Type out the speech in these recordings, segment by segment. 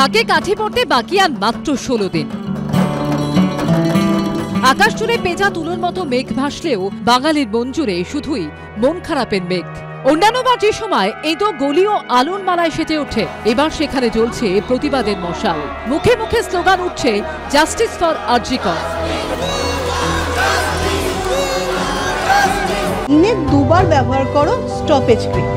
ঢাকে কাঠি পড়তে বাকি আর মাত্র 16 দিন। আকাশ জুড়ে পেঁজা তুলোর মতো মেঘ ভাসলেও বাঙালির মন জুড়ে শুধুই মন খারাপের মেঘ। অন্যান্যবার যে সময় এঁদো গলি ও আলোর মালায় সেজে ওঠে, এবার সেখানে জ্বলছে প্রতিবাদের মশাল। মুখে মুখে স্লোগান উঠছে জাস্টিস ফর আরজি কর। দিনে দুবার ব্যবহার করো স্টপেজ ক্রিম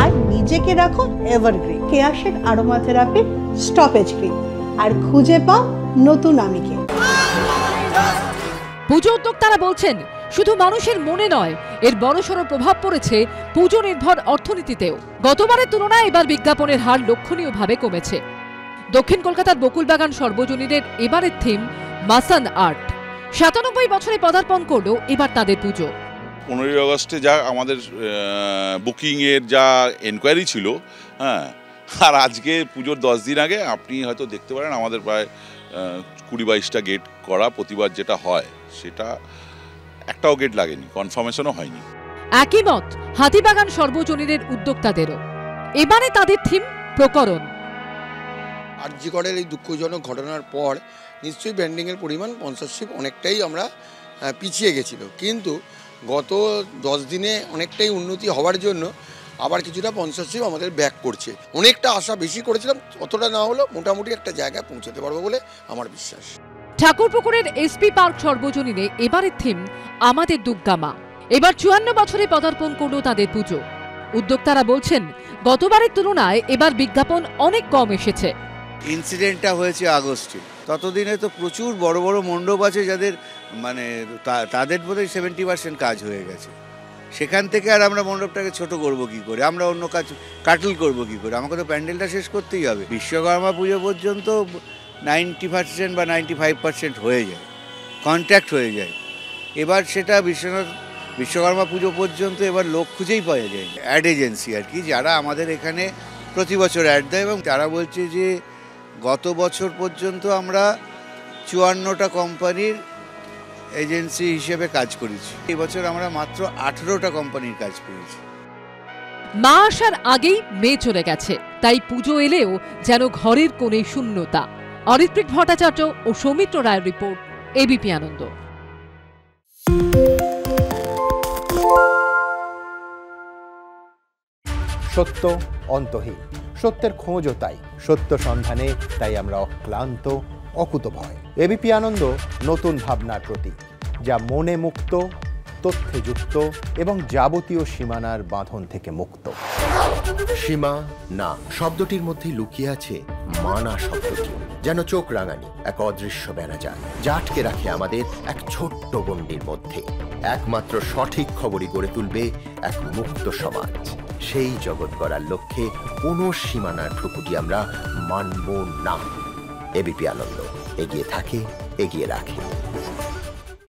আর নিজেকে রাখো evergreen. Keya Seth aromatherapy stoppage cream আর খুঁজে পাও নতুন আমিকে। পুজো উদ্যোক্তারা বলছেন শুধু মানুষের মনে নয়, এর বড়সড় প্রভাব পড়েছে পুজো নির্ভর অর্থনীতিতেও। গতবারের তুলনায় এবার বিজ্ঞাপনের হার লক্ষণীয়ভাবে কমেছে। দক্ষিণ কলকাতার বকুলবাগান সর্বজনীনের এবারের থিম মাসান আর্ট। 97 বছরে পদার্পণ করলো এবার তাদের পুজো। 15ই আগস্টে যা আমাদের বুকিংয়ের যা এনকোয়ারি ছিল, হ্যাঁ, আর আজকে পুজোর 10 দিন আগে আপনি হয়তো দেখতে পারেন আমাদের প্রায় 20-22টা গেট করা। প্রতিবার যেটা হয় সেটা একটাও গেট লাগেনি, কনফার্মেশনও হয়নি। একই মত হাতিবাগান সর্বজনীনের উদ্যোক্তাদেরও। এবারে তাদের থিম প্রকরণ। আরজি করের এই দুঃখজনক ঘটনার পর নিশ্চয়ই ব্র্যান্ডিংয়ের পরিমাণ স্পন্সরশিপ অনেকটাই আমরা পিছিয়ে গেছিল, কিন্তু গত 10 দিনে অনেকটাই উন্নতি হওয়ার জন্য আবার কিছুটা স্পন্সরশিপ আমাদের ব্যাক করছে। অনেকটা আশা বেশি করেছিলাম, অতটা না হলেও মোটামুটি একটা জায়গায় পৌঁছাতে পারবো বলে আমার বিশ্বাস। ঠাকুরপুকুরের এসপি পার্ক সর্বজনীনে এবারের থিম আমাদের দুর্গামা। এবার 54 বছরে পদার্পণ করলো তাদের পুজো। উদ্যোক্তারা বলছেন গতবারের তুলনায় এবার বিজ্ঞাপন অনেক কম এসেছে। ইনসিডেন্টটা হয়েছে আগস্টে, ততদিনে তো প্রচুর বড় বড় মণ্ডপ আছে যাদের মানে তাদের বোধহয় 70% কাজ হয়ে গেছে। সেখান থেকে আর আমরা মণ্ডপটাকে ছোট করব কি করে, আমরা অন্য কাজ কাটল করব কি করে? আমাকে তো প্যান্ডেলটা শেষ করতেই হবে। বিশ্বকর্মা পুজো পর্যন্ত 90% বা 95% হয়ে যায়, কন্ট্রাক্ট হয়ে যায়। এবার সেটা বিশ্বকর্মা পুজো পর্যন্ত এবার লোক খুঁজেই পাওয়া যায়। অ্যাড এজেন্সি আর কি, যারা আমাদের এখানে প্রতি বছর অ্যাড দেয়, এবং তারা বলছে যে গত বছর পর্যন্ত আমরা 54টা কোম্পানির এজেন্সি হিসেবে কাজ করেছি। এই বছর আমরা মাত্র 18টা কোম্পানির কাজ পেয়েছি। মা আসার আগেই মেয়ে চলে গেছে, তাই পুজো এলেও যেন ঘরের কোণে শূন্যতা। অরিত্রিক ভট্টাচার্য ও সৌমিত্র রায়ের রিপোর্ট, এবিপি আনন্দ। সত্য অন্তহীন, সত্যের খোঁজও তাই, সত্য সন্ধানে তাই আমরা অক্লান্ত, অকুতভয়। এবিপি আনন্দ নতুন ভাবনার প্রতীক, যা মনে মুক্ত, তথ্যে যুক্ত এবং যাবতীয় সীমানার বাঁধন থেকে মুক্ত। সীমা না শব্দটির মধ্যে লুকিয়ে আছে মানা শব্দটি, যেন চোখ রাঙানি এক অদৃশ্য ব্যানাজার, যা আটকে রাখে আমাদের এক ছোট্ট গণ্ডির মধ্যে। একমাত্র সঠিক খবরই গড়ে তুলবে এক মুক্ত সমাজ। সেই জগৎ গড়ার লক্ষ্যে কোনো সীমানার ঠুকুটি আমরা মানব না। এবিপি আনন্দ এগিয়ে থাকে, এগিয়ে রাখে।